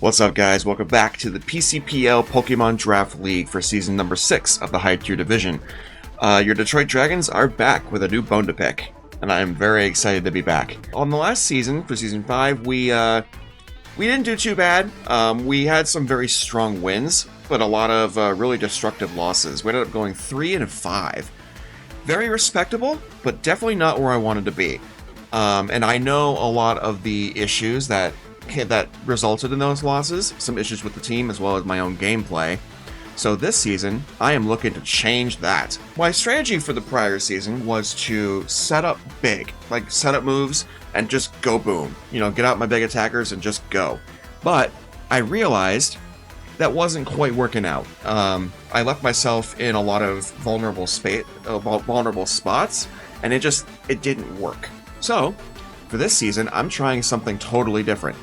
What's up, guys? Welcome back to the PCPL Pokemon Draft League for season number 6 of the High Tier Division. Your Detroit Dragons are back with a new bone to pick, and I am very excited to be back. On the last season, for season 5, we didn't do too bad. We had some very strong wins, but a lot of really destructive losses. We ended up going 3-5. Very respectable, but definitely not where I wanted to be. And I know a lot of the issues that resulted in those losses, some issues with the team as well as my own gameplay. So this season, I am looking to change that. My strategy for the prior season was to set up big, like set up moves and just go boom. You know, get out my big attackers and just go. But I realized that wasn't quite working out. I left myself in a lot of vulnerable spots, and it didn't work. So for this season, I'm trying something totally different.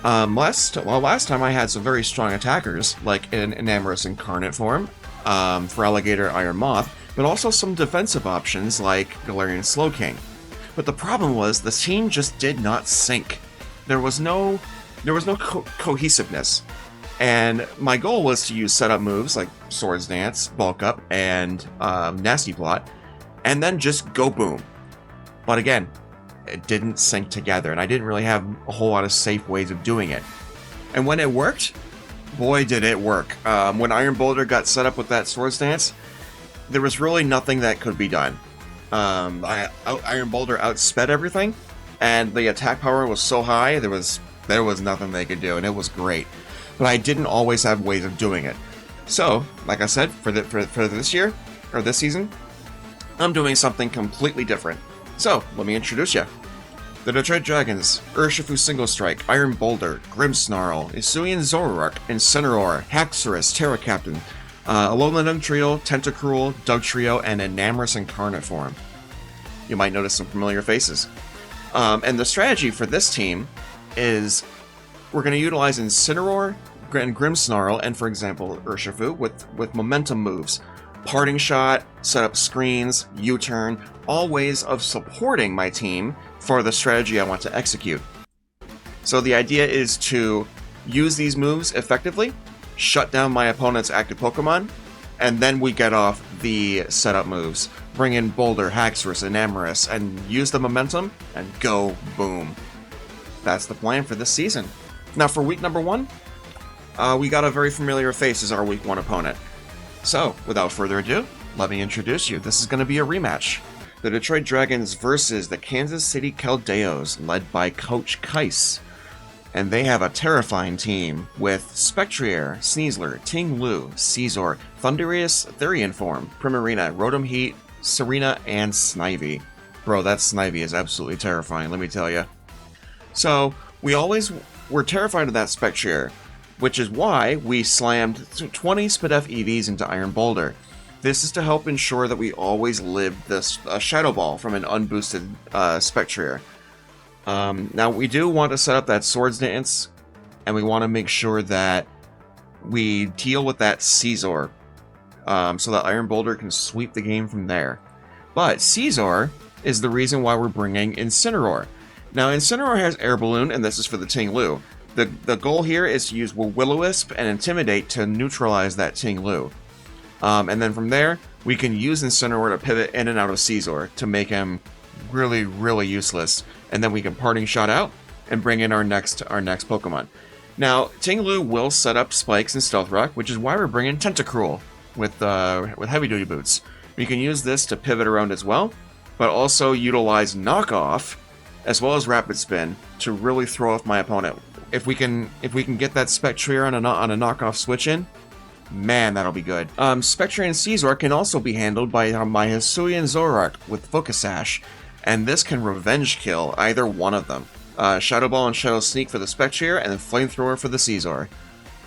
Last time I had some very strong attackers, like in Enamorous Incarnate form, for Alligator Iron Moth, but also some defensive options like Galarian Slowking. But the problem was the team just did not sync. There was no cohesiveness. And my goal was to use setup moves like Swords Dance, Bulk Up, and Nasty Plot, and then just go boom. But again, it didn't sync together, and I didn't really have a whole lot of safe ways of doing it. And when it worked, boy did it work. When Iron Boulder got set up with that Swords Dance, there was really nothing that could be done. Iron Boulder outsped everything, and the attack power was so high, there was nothing they could do, and it was great. But I didn't always have ways of doing it. So, like I said, for this year, or this season, I'm doing something completely different. So, let me introduce you. The Detroit Dragons, Urshifu Single Strike, Iron Boulder, Grimmsnarl, Hisuian Zoroark, Incineroar, Haxorus, Terra Captain, Alolan Trio, Tentacruel, Dugtrio, and Enamorous Incarnate form. You might notice some familiar faces. And the strategy for this team is we're going to utilize Incineroar and Grimmsnarl, and for example, Urshifu, with momentum moves. Parting Shot, set up screens, U-turn, all ways of supporting my team for the strategy I want to execute. So the idea is to use these moves effectively, shut down my opponent's active Pokemon, and then we get off the setup moves. Bring in Boulder, Haxorus, Enamorous, and use the momentum, and go boom. That's the plan for this season. Now for week number 1, we got a very familiar face as our week 1 opponent. So, without further ado, let me introduce you. This is going to be a rematch. The Detroit Dragons versus the Kansas City Keldeos, led by Coach Kais. And they have a terrifying team with Spectrier, Sneasler, Ting-Lu, Scizor, Thundurus, Therian form, Primarina, Rotom-Heat, Serena, and Snivy. Bro, that Snivy is absolutely terrifying, let me tell you. So, we always were terrified of that Spectrier, which is why we slammed 20 Spadef EVs into Iron Boulder. This is to help ensure that we always live this Shadow Ball from an unboosted Spectrier. Now, we do want to set up that Swords Dance, and we want to make sure that we deal with that Scizor, so that Iron Boulder can sweep the game from there. But Scizor is the reason why we're bringing Incineroar. Now, Incineroar has Air Balloon, and this is for the Ting-Lu. The goal here is to use Will-O-Wisp and Intimidate to neutralize that Ting-Lu. And then from there, we can use Incineroar to pivot in and out of Scizor to make him really, really useless. And then we can Parting Shot out and bring in our next Pokemon. Now, Ting-Lu will set up Spikes and Stealth Rock, which is why we're bringing Tentacruel with Heavy Duty Boots. We can use this to pivot around as well, but also utilize Knockoff as well as Rapid Spin to really throw off my opponent. If we can get that Spectrier on a knockoff switch in, man, that'll be good. Spectrier and Scizor can also be handled by my Hisuian Zoroark with Focus Sash, and this can revenge kill either one of them. Shadow Ball and Shadow Sneak for the Spectrier, and then Flamethrower for the Scizor.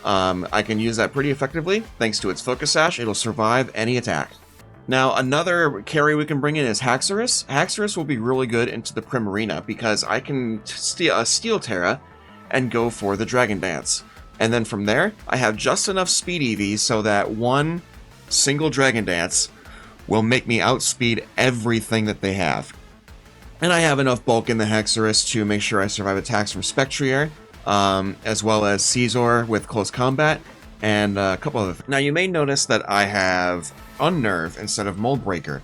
I can use that pretty effectively. Thanks to its Focus Sash, it'll survive any attack. Now, another carry we can bring in is Haxorus. Haxorus will be really good into the Primarina because I can Steel Terra and go for the Dragon Dance. And then from there, I have just enough speed EVs so that one single Dragon Dance will make me outspeed everything that they have. And I have enough bulk in the Haxorus to make sure I survive attacks from Spectrier as well as Scizor with Close Combat, and a couple other things. Now, you may notice that I have Unnerve instead of Mold Breaker.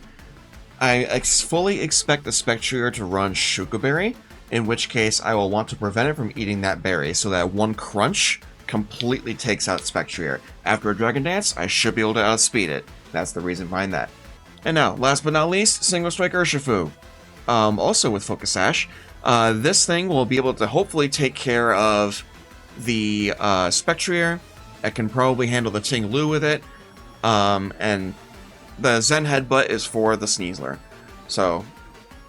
I fully expect the Spectrier to run Shuka Berry, in which case I will want to prevent it from eating that berry, so that one crunch completely takes out Spectrier. After a Dragon Dance, I should be able to outspeed it. That's the reason behind that. And now, last but not least, Single Strike Urshifu. Also with Focus Sash. This thing will be able to hopefully take care of the Spectrier. It can probably handle the Ting-Lu with it. And the Zen Headbutt is for the Sneasler. So,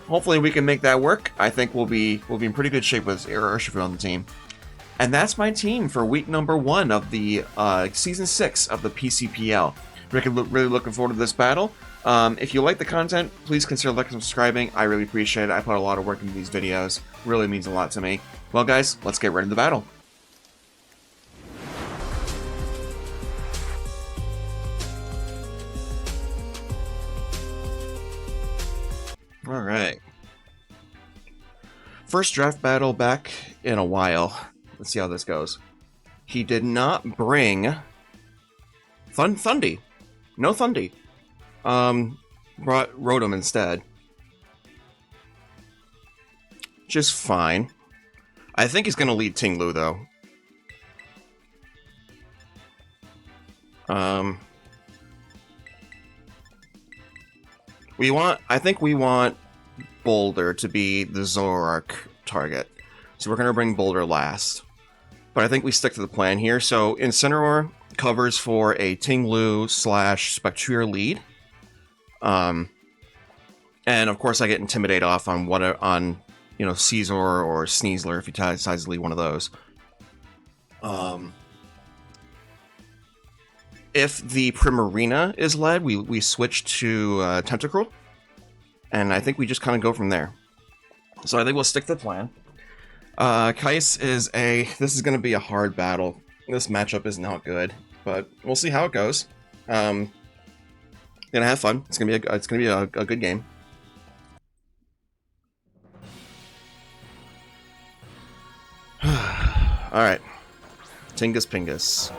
hopefully we can make that work. I think we'll be in pretty good shape with Urshifu on the team. And that's my team for week number 1 of the Season 6 of the PCPL. Really looking forward to this battle. If you like the content, please consider liking and subscribing. I really appreciate it. I put a lot of work into these videos. Really means a lot to me. Well, guys, let's get right into the battle. Alright. First draft battle back in a while. Let's see how this goes. He did not bring Thundy. No Thundy. Brought Rotom instead. Just fine. I think he's gonna lead Ting-Lu though. I think we want Boulder to be the Zoroark target. So we're gonna bring Boulder last. But I think we stick to the plan here. So Incineroar covers for a Ting-Lu / Spectrier lead. And of course I get Intimidate off on Scizor or Sneasler if he decides to lead one of those. If the Primarina is led, we switch to Tentacruel. And I think we just kind of go from there. So I think we'll stick to the plan. Kais is this is going to be a hard battle. This matchup is not good, but we'll see how it goes. Gonna have fun. It's gonna be a good game. All right, Tingus Pingus.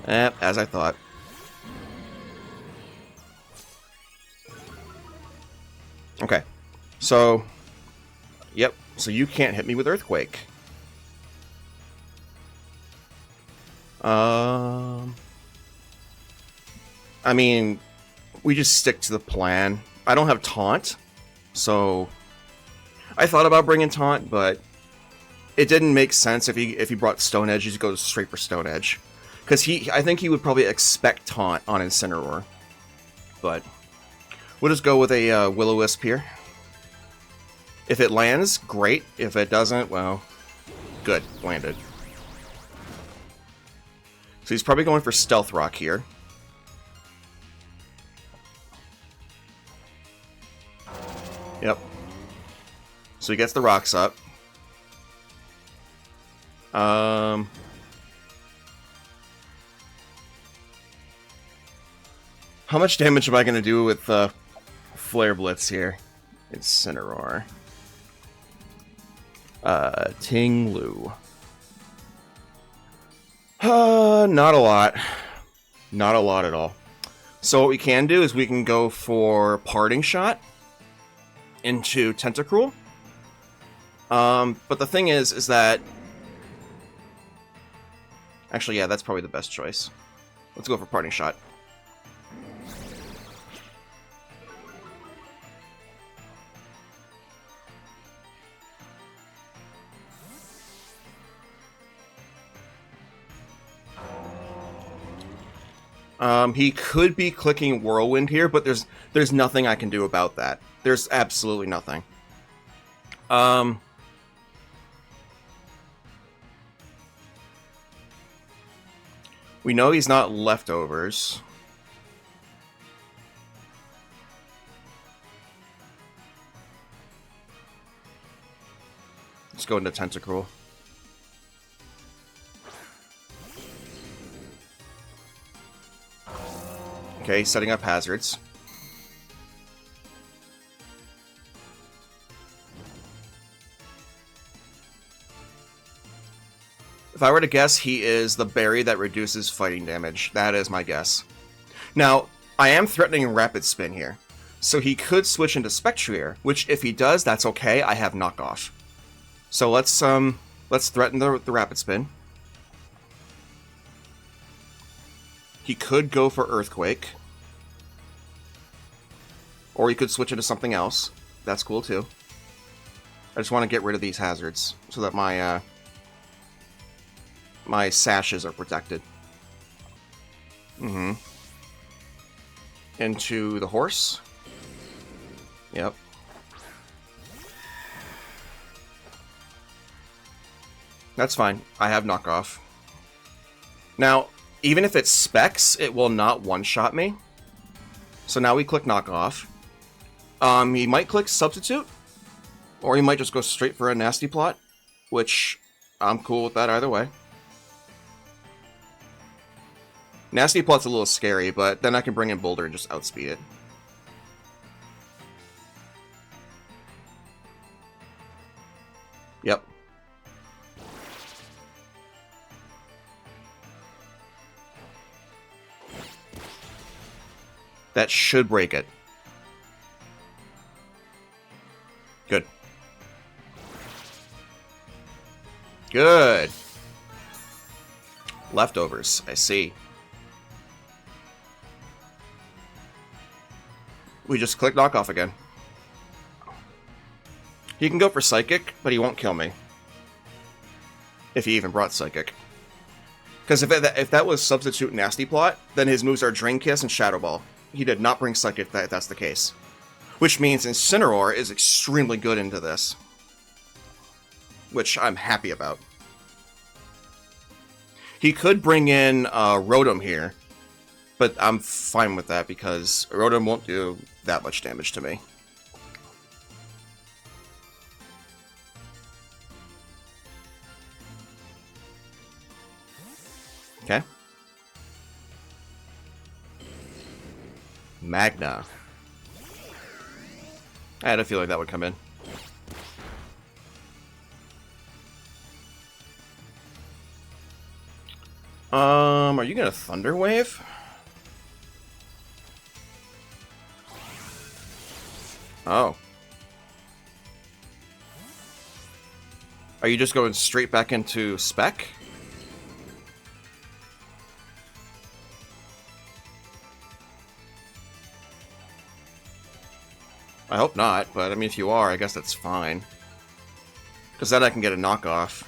As I thought. Okay, so yep. So you can't hit me with Earthquake. I mean, we just stick to the plan. I don't have Taunt, so I thought about bringing Taunt, but it didn't make sense if he brought Stone Edge. He just goes straight for Stone Edge, because I think he would probably expect Taunt on Incineroar. But we'll just go with a Will-O-Wisp here. If it lands, great. If it doesn't, well, good, landed. So he's probably going for Stealth Rock here. Yep. So he gets the rocks up. How much damage am I going to do with Flare Blitz here? Incineroar. Ting-Lu. Not a lot. Not a lot at all. So what we can do is we can go for Parting Shot into Tentacruel. But the thing is that... Actually, yeah, that's probably the best choice. Let's go for Parting Shot. He could be clicking Whirlwind here, but there's nothing I can do about that. There's absolutely nothing. We know he's not leftovers. Let's go into Tentacruel. Okay, setting up hazards. I were to guess, he is the berry that reduces fighting damage. That is my guess. Now, I am threatening Rapid Spin here. So he could switch into Spectrier, which if he does, that's okay. I have knockoff. So let's threaten the Rapid Spin. He could go for Earthquake. Or he could switch into something else. That's cool too. I just want to get rid of these hazards so that my my sashes are protected. Into the horse. Yep. That's fine. I have knockoff. Now, even if it specs, it will not one-shot me. So now we click knockoff. He might click substitute, or he might just go straight for a nasty plot, which I'm cool with that either way. Nasty plot's a little scary, but then I can bring in Boulder and just outspeed it. Yep. That should break it. Good. Good. Leftovers, I see. We just click knockoff again. He can go for Psychic, but he won't kill me. If he even brought Psychic. Because if that was Substitute Nasty Plot, then his moves are Drain Kiss and Shadow Ball. He did not bring Psychic if that's the case. Which means Incineroar is extremely good into this. Which I'm happy about. He could bring in Rotom here. But I'm fine with that because Rotom won't do that much damage to me. Okay. Magna. I had a feeling that would come in. Are you gonna Thunder Wave? Oh. Are you just going straight back into Spec? I hope not, but I mean, if you are, I guess that's fine. Because then I can get a knockoff.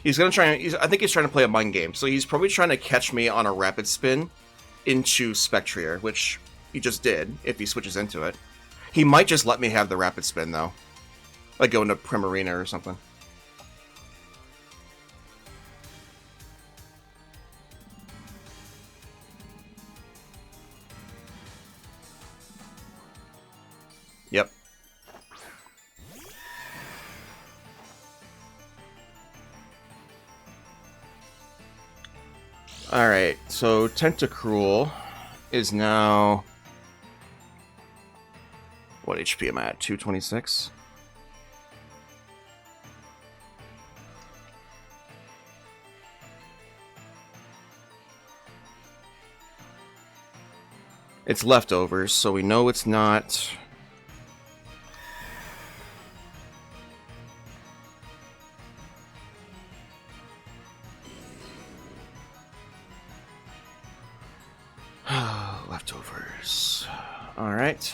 He's gonna try. I think he's trying to play a mind game. So he's probably trying to catch me on a Rapid Spin into Spectrier, which he just did. If he switches into it, he might just let me have the Rapid Spin though, like go into Primarina or something. Yep. Alright, so Tentacruel is now... What HP am I at? 226? It's leftovers, so we know it's not... Leftovers. Alright.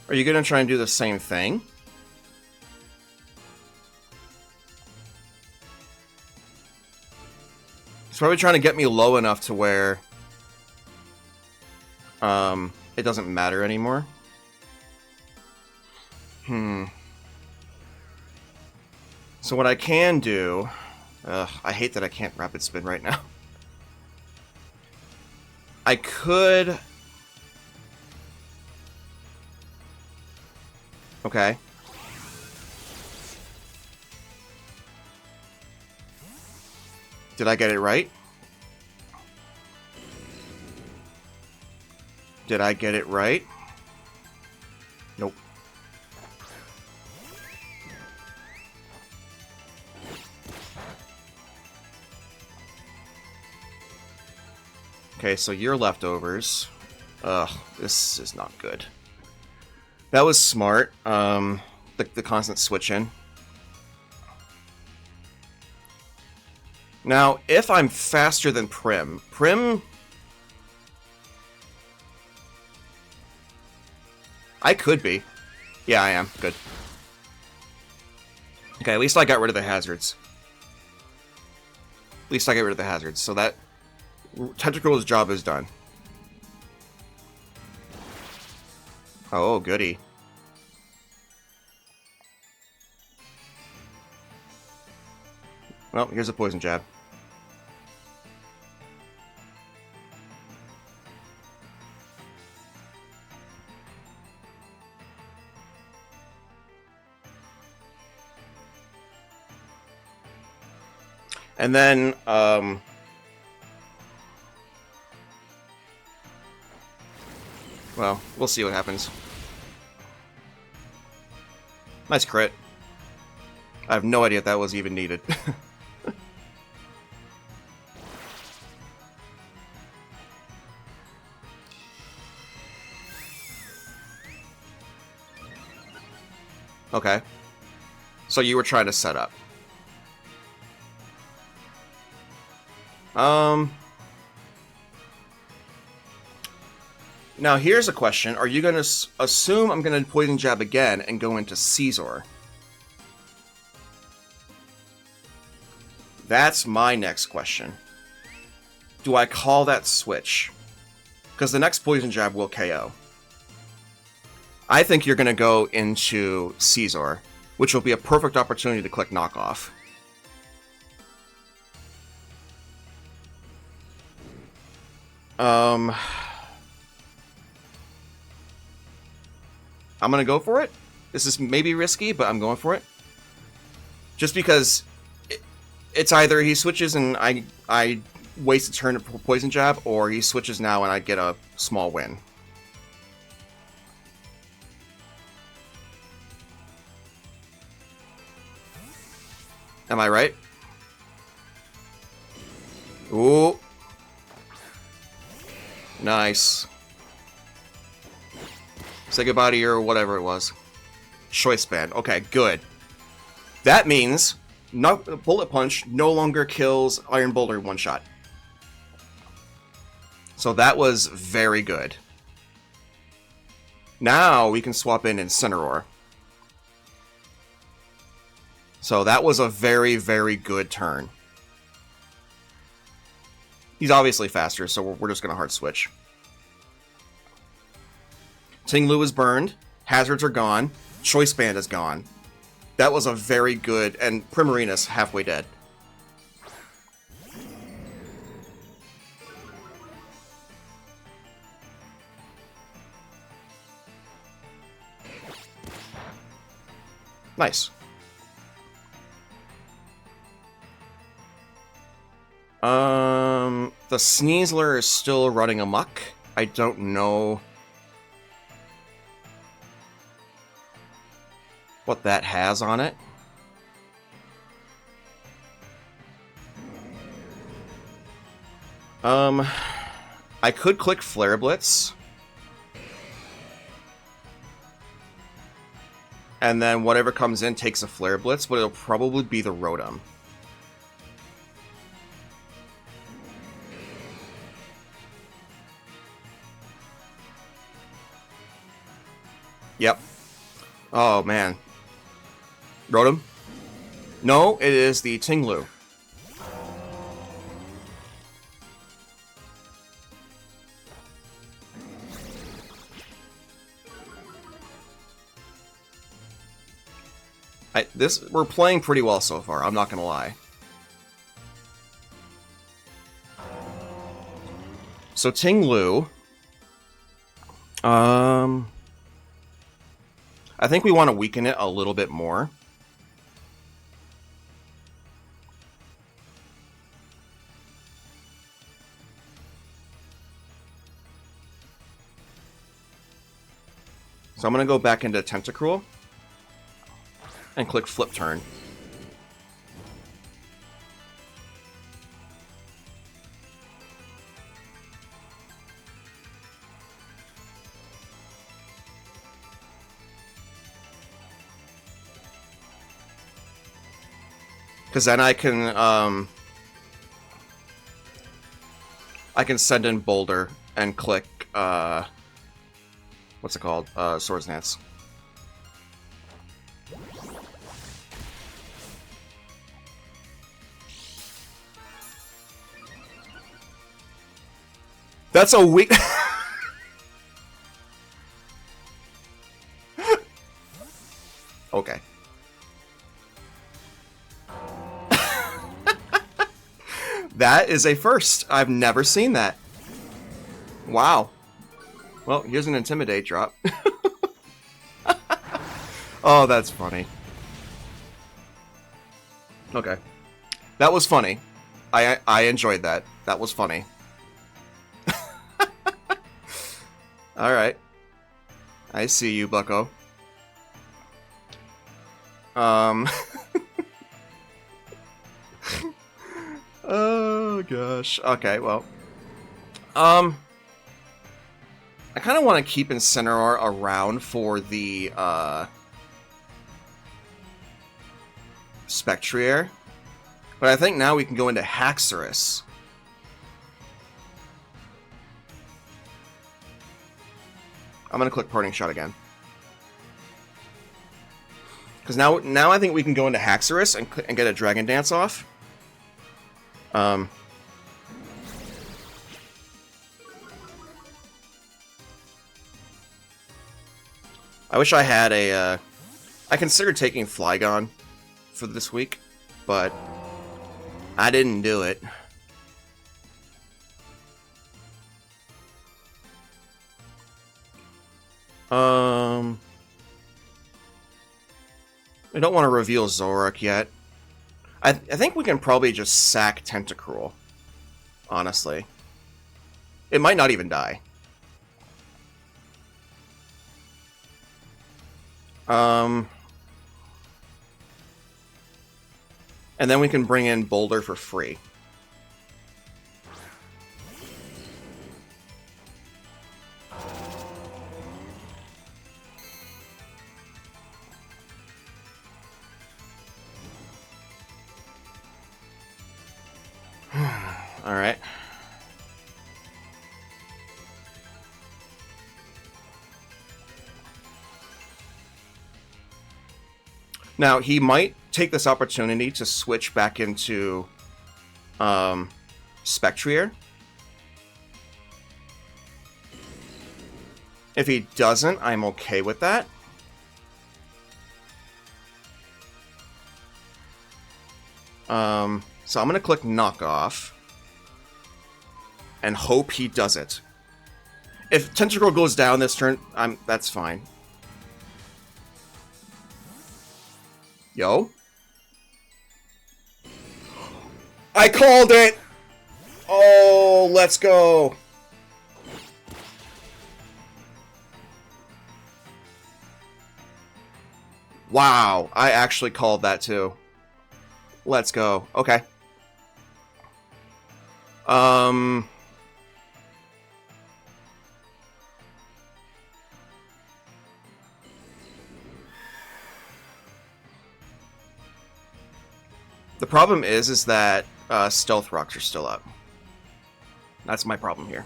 Are you going to try and do the same thing? He's probably trying to get me low enough to where it doesn't matter anymore. So what I can do Ugh, I hate that I can't Rapid Spin right now. I could... Okay. Did I get it right? Did I get it right? Nope. Okay, so your leftovers. Ugh, this is not good. That was smart. The constant switch in. Now, if I'm faster than Prim... I could be. Yeah, I am. Good. Okay, at least I got rid of the hazards. At least I got rid of the hazards, so that... Tentacruel's job is done. Oh, goody. Well, here's a poison jab. And then, well, we'll see what happens. Nice crit. I have no idea if that was even needed. Okay. So you were trying to set up. Now here's a question. Are you going to assume I'm going to Poison Jab again and go into Scizor? That's my next question. Do I call that switch? Because the next Poison Jab will KO. I think you're going to go into Scizor, which will be a perfect opportunity to click Knockoff. I'm going to go for it. This is maybe risky, but I'm going for it. Just because it's either he switches and I waste a turn to Poison Jab, or he switches now and I get a small win. Am I right? Ooh. Nice. Say goodbye to your whatever it was. Choice Band. Okay, good. That means Bullet Punch no longer kills Iron Boulder one shot. So that was very good. Now we can swap in Incineroar. So that was a very, very good turn. He's obviously faster, so we're just going to hard switch. Ting-Lu is burned. Hazards are gone. Choice Band is gone. That was a very good... And Primarina's halfway dead. Nice. The Sneasler is still running amok. I don't know what that has on it. I could click Flare Blitz. And then whatever comes in takes a Flare Blitz, but it'll probably be the Rotom. Yep. Oh, man. Rotom? No, it is the Ting-Lu. We're playing pretty well so far, I'm not gonna lie. So Ting-Lu. I think we want to weaken it a little bit more. So I'm going to go back into Tentacruel and click Flip Turn. Because then I can send in Boulder and click what's it called? Swords Dance. That's a weak. Okay. That is a first. I've never seen that. Wow. Well, here's an Intimidate drop. Oh, that's funny. Okay. That was funny. I enjoyed that. That was funny. Alright. I see you, bucko. Oh, gosh. Okay, well. I kind of want to keep Incineroar around for the, Spectrier. But I think now we can go into Haxorus. I'm going to click Parting Shot again. Because now I think we can go into Haxorus and get a Dragon Dance off. I wish I had a, I considered taking Flygon for this week, but I didn't do it. I don't want to reveal Zoroark yet. I think we can probably just sack Tentacruel, honestly. It might not even die. And then we can bring in Boulder for free. Alright. Now, he might take this opportunity to switch back into Spectrier. If he doesn't, I'm okay with that. So I'm going to click Knock Off and hope he does it. If Tentacruel goes down this turn, that's fine. Yo. I called it! Oh, let's go. Wow, I actually called that too. Let's go. Okay. The problem is that Stealth Rocks are still up. That's my problem here.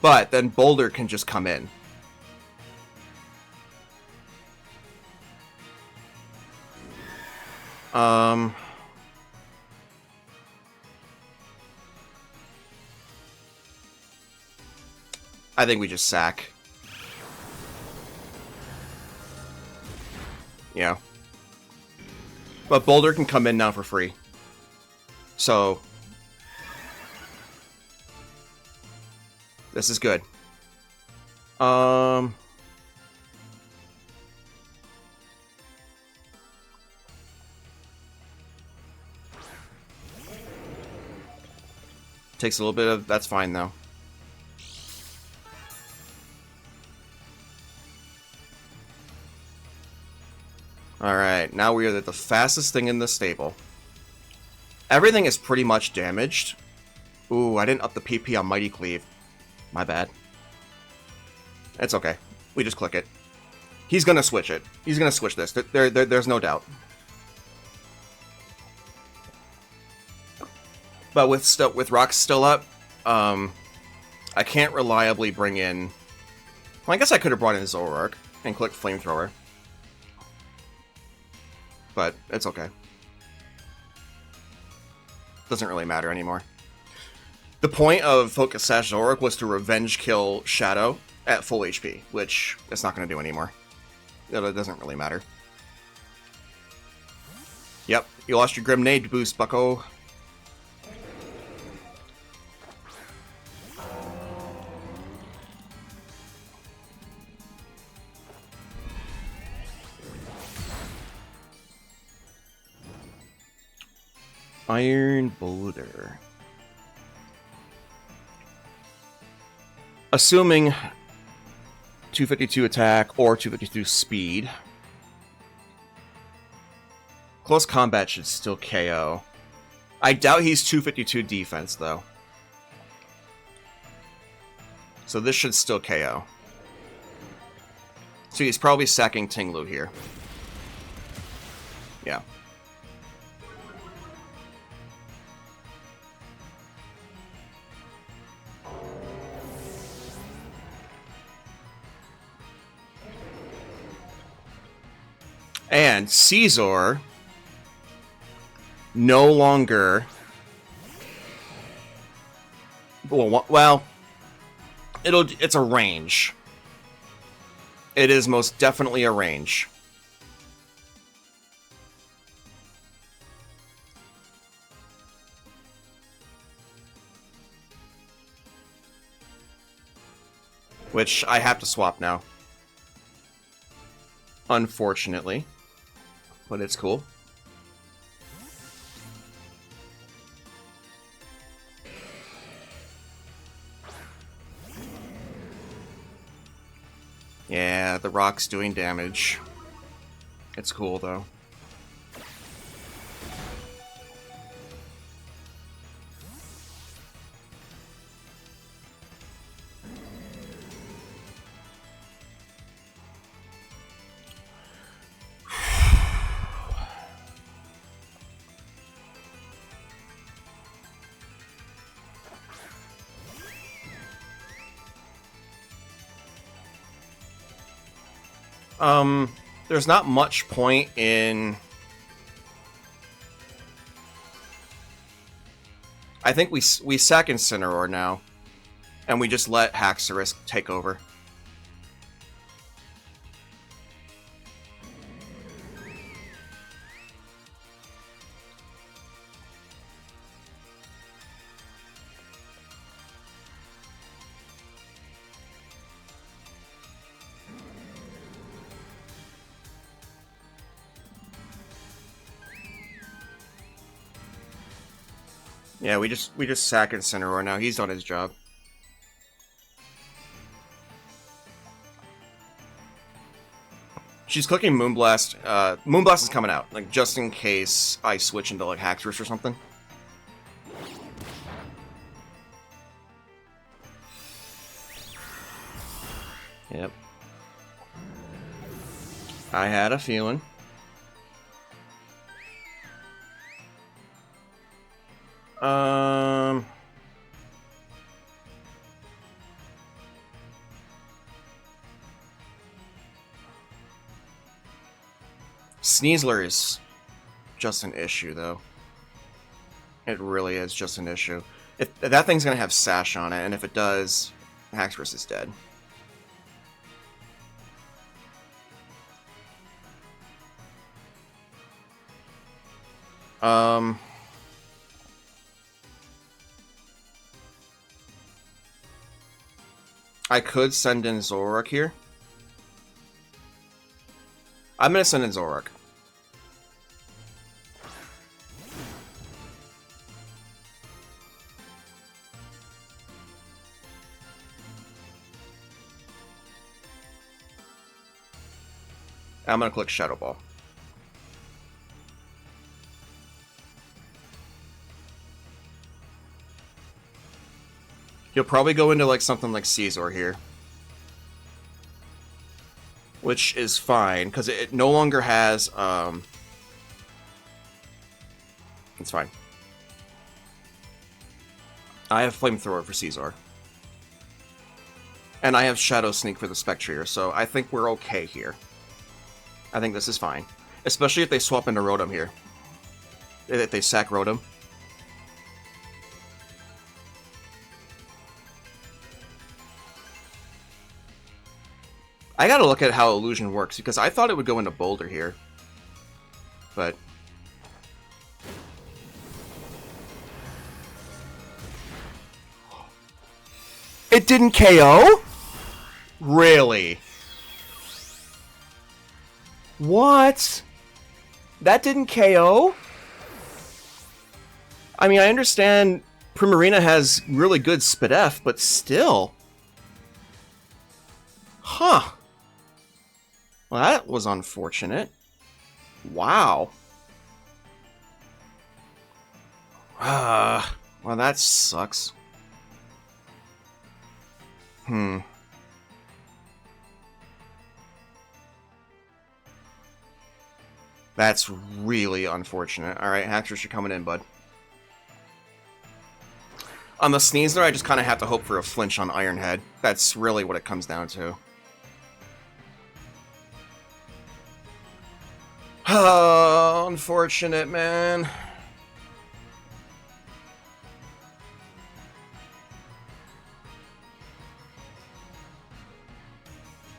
But then Boulder can just come in. I think we just sack. Yeah. But Boulder can come in now for free. So this is good. Takes a little bit of... That's fine, though. Alright, now we are the fastest thing in the stable. Everything is pretty much damaged. Ooh, I didn't up the PP on Mighty Cleave. My bad. It's okay. We just click it. He's gonna switch it. He's gonna switch this. There's no doubt. But with rocks still up, I can't reliably bring in... Well, I guess I could have brought in Zoroark and clicked Flamethrower. But it's okay. Doesn't really matter anymore. The point of Focus Sash Zoroark was to revenge kill Shadow at full HP, which it's not going to do anymore. It doesn't really matter. Yep, you lost your Grenade boost, bucko. Iron Boulder. Assuming 252 attack or 252 speed. Close combat should still KO. I doubt he's 252 defense, though. So this should still KO. So he's probably sacking Ting-Lu here. Yeah. And Scizor no longer... Well, it's a range. It is most definitely a range. Which I have to swap now. Unfortunately. But it's cool. Yeah, the rock's doing damage. It's cool, though. There's not much point in... I think we sack Incineroar now, and we just let Haxorus take over. Yeah, we just sack Incineroar now. He's done his job. She's clicking Moonblast. Moonblast is coming out, like, just in case I switch into, like, Haxorus or something. Yep. I had a feeling. Sneasler is just an issue, though. It really is just an issue. If that thing's gonna have Sash on it, and if it does, Haxorus is dead. Um... I could send in Zoroark here. I'm gonna send in Zoroark. I'm gonna click Shadow Ball. He'll probably go into like something like Scizor here. Which is fine, because it no longer has, It's fine. I have Flamethrower for Scizor. And I have Shadow Sneak for the Spectrier, so I think we're okay here. I think this is fine. Especially if they swap into Rotom here. If they sack Rotom. I gotta look at how Illusion works, because I thought it would go into Boulder here. But... It didn't KO? Really? What? That didn't KO? I mean, I understand Primarina has really good SpDef, but still. Huh. Well, that was unfortunate. Wow. Well, that sucks. That's really unfortunate. Alright, Haxorus, you're coming in, bud. On the Sneasler, I just kind of have to hope for a flinch on Iron Head. That's really what it comes down to. Oh, unfortunate, man.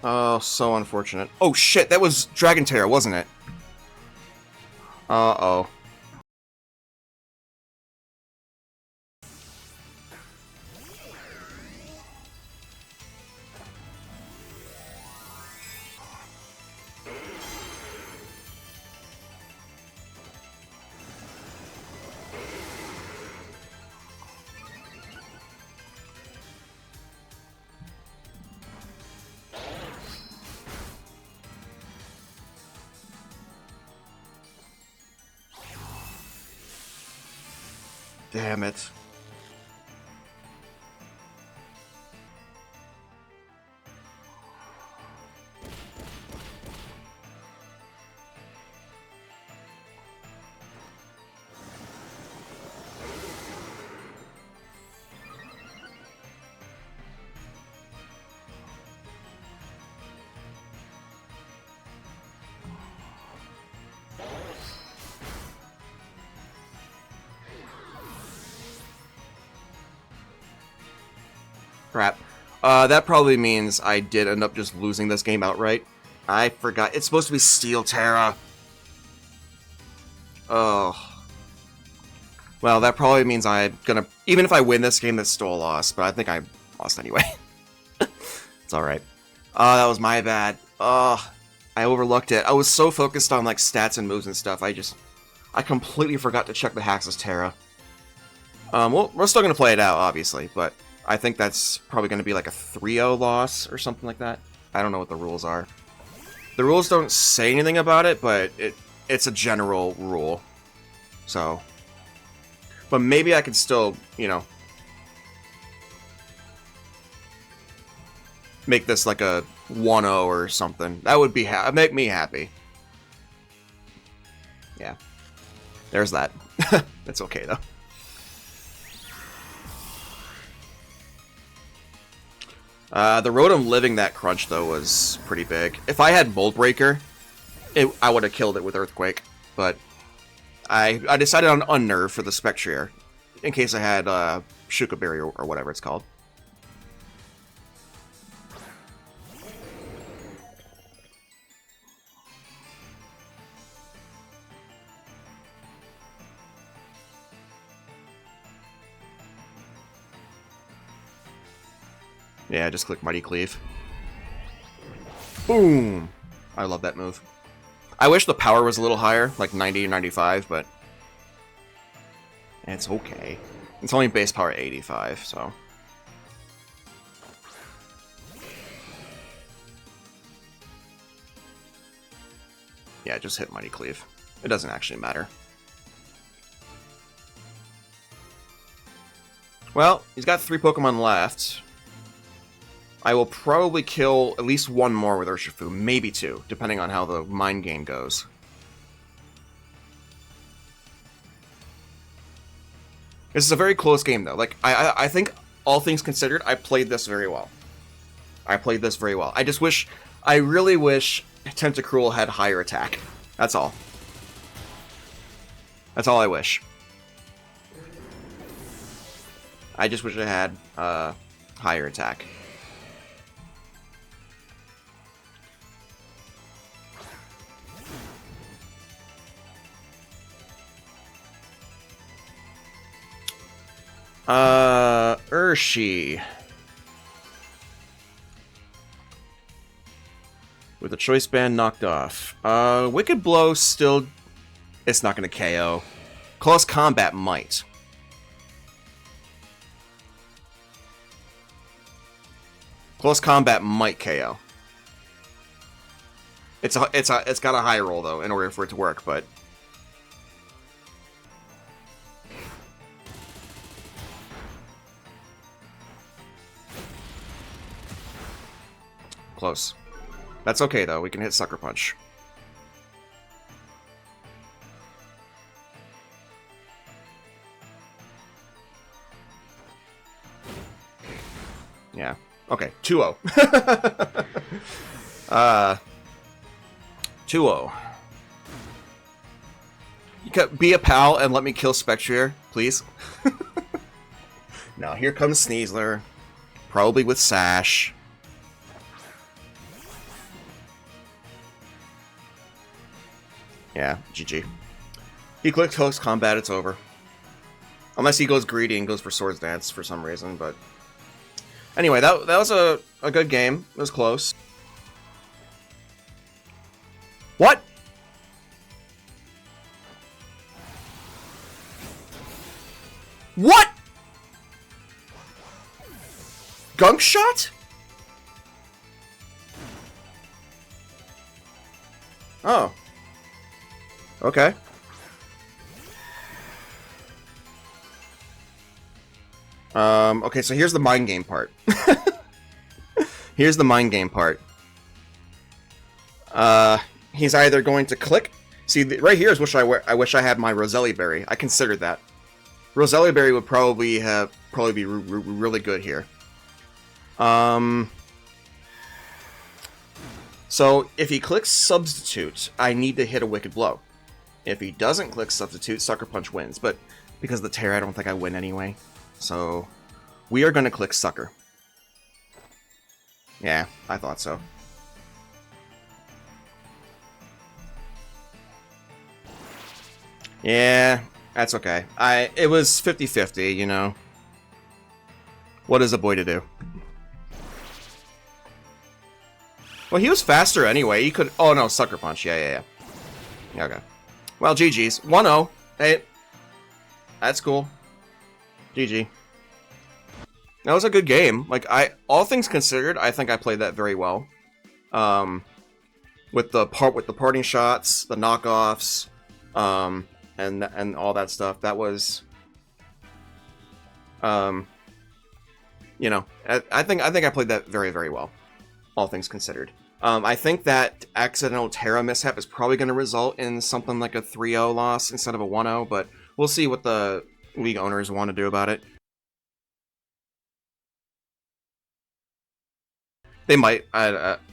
Oh, so unfortunate. Oh shit, that was Dragon Terror, wasn't it? Uh-oh. Damn it. Crap. That probably means I did end up just losing this game outright. I forgot. It's supposed to be Steel Terra. Oh. Well, that probably means I'm gonna... Even if I win this game, that's still a loss. But I think I lost anyway. It's alright. That was my bad. I overlooked it. I was so focused on, like, stats and moves and stuff, I completely forgot to check the Haxorus Terra. Well, we're still gonna play it out, obviously, but... I think that's probably going to be like a 3-0 loss or something like that. I don't know what the rules are. The rules don't say anything about it, but it's a general rule. So. But maybe I could still, you know, make this like a 1-0 or something. That would be make me happy. Yeah. There's that. That's okay, though. The Rotom living that crunch, though, was pretty big. If I had Mold Breaker, I would have killed it with Earthquake. But I decided on Unnerve for the Spectrier, in case I had Shuka Berry or whatever it's called. Yeah, just click Mighty Cleave. Boom! I love that move. I wish the power was a little higher, like 90 or 95, but it's okay. It's only base power 85, so... Yeah, just hit Mighty Cleave. It doesn't actually matter. Well, he's got 3 Pokemon left. I will probably kill at least one more with Urshifu, maybe 2, depending on how the mind game goes. This is a very close game, though. Like, I think, all things considered, I played this very well. I played this very well. I really wish Tentacruel had higher attack. That's all. That's all I wish. I just wish it had higher attack. Urshi. With the choice band knocked off. Wicked Blow still... It's not going to KO. Close Combat might. Close Combat might KO. It's got a high roll, though, in order for it to work, but... Close. That's okay, though. We can hit Sucker Punch. Yeah. Okay. 2-0. 2-0. You can be a pal and let me kill Spectrier, please. Now, here comes Sneasler. Probably with Sash. Yeah, GG. He clicked Close Combat, it's over. Unless he goes greedy and goes for Swords Dance for some reason, but... Anyway, that was a good game. It was close. What? What? Gunk Shot? Oh. Okay. Okay, so here's the mind game part. Here's the mind game part. He's either going to click... See, right here is I wish I had my Roselli Berry. I considered that. Roselli Berry would probably be really good here. So, if he clicks Substitute, I need to hit a Wicked Blow. If he doesn't click Substitute, Sucker Punch wins. But because of the tear, I don't think I win anyway. So, we are going to click Sucker. Yeah, I thought so. Yeah, that's okay. It was 50-50, you know. What is a boy to do? Well, he was faster anyway. He could... Oh, no, Sucker Punch. Yeah. Okay. Well, GG's. 1-0. Hey. That's cool. GG. That was a good game. Like, all things considered, I think I played that very well. With the parting shots, the knockoffs, and all that stuff. That was... you know, I think I played that very, very well. All things considered. I think that accidental Terra mishap is probably going to result in something like a 3-0 loss instead of a 1-0, but we'll see what the league owners want to do about it. They might.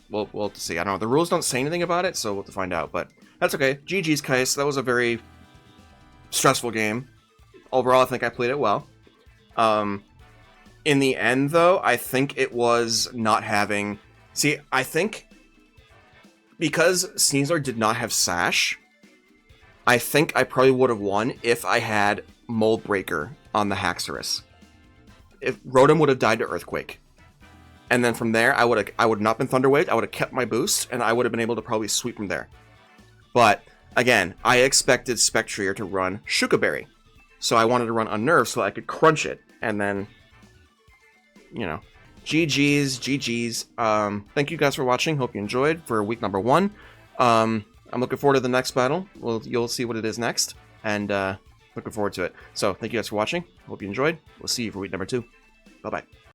We'll have to see. I don't know. The rules don't say anything about it, so we'll have to find out, but that's okay. GG's, Kais. That was a very stressful game. Overall, I think I played it well. In the end, though, I think it was not having... See, I think because Sneasler did not have Sash, I think I probably would have won if I had Mold Breaker on the Haxorus. If Rotom would have died to Earthquake. And then from there, I would have not been Thunder Waved. I would have kept my boost, and I would have been able to probably sweep from there. But again, I expected Spectrier to run Shuka Berry, so I wanted to run Unnerve so I could crunch it, and then, you know, GG's. Thank you guys for watching. Hope you enjoyed for week number 1. I'm looking forward to the next battle. You'll see what it is next, and looking forward to it. So thank you guys for watching. Hope you enjoyed. We'll see you for week number 2. Bye-bye.